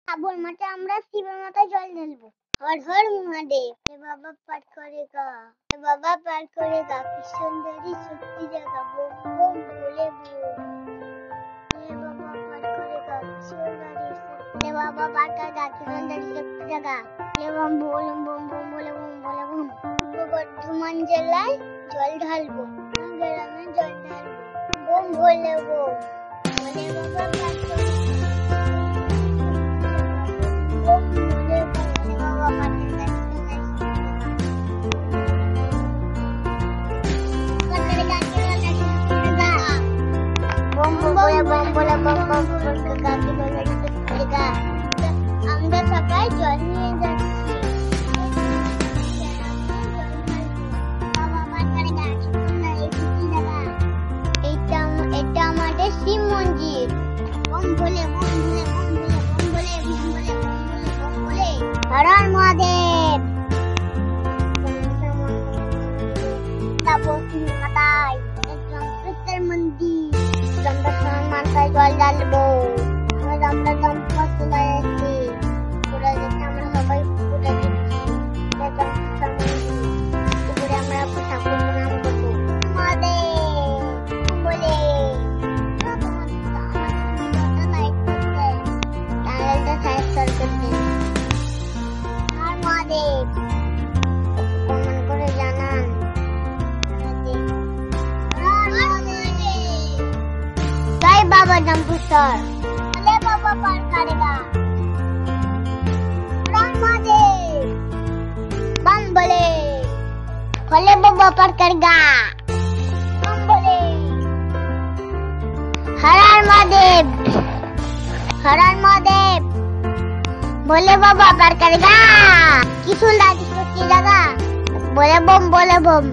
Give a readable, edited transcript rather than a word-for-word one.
শ্রাবণ মাসে আমরা শিবের মাথায় জল ঢালবো। হর হর মহাদেব। হে বাবা পাঠ করেগা, হে বাবা পাঠ করেগা, কি সুন্দরী শক্তি জাগা, বোম বোম ভোলে বোম। হে বাবা পাঠ করেগা, কি সুন্দরী শক্তি, হে বাবা পাঠ করেগা, কি সুন্দরী শক্তি জাগা, হে বম বোম বোম বোম ভোলে বোম ভোলে বোম। বর্ধমান জেলায় জল ঢালবো, গ্রামে জল ঢালবো, বোম ভোলে বোম। হে বাবা পাঠ করেগা, আমরা সবাই জল নিয়ে যাচ্ছি। এটা আমাদের শিব মন্দির। বম ভোলে বম ভোলে বম ভোলে বম ভোলে বম ভোলে বম ভোলে বম ভোলে। হর হর মহাদেব। মন্দির আমরা সবাই মাথায় জল ঢালবো। আমরা দম্পতি লাগাচ্ছি, পুরো যেতে আমরা সবাই পুরো পুকুরে আমরা ঠাকুর প্রণাম করবো। মহাদেব বলে টানেলটা সাইজ করতেন। আর মহাদেব কমেন্ট করে জানান। जय बाबा जम्बूसर। भोले बाबा पार करेगा। राम महादेव। बम भोले। भोले बाबा पार करेगा। बम भोले। हर हर महादेव। हर हर महादेव। भोले बाबा पार करेगा। की सुंदर शक्ति जगह। भोले बम भोले बम।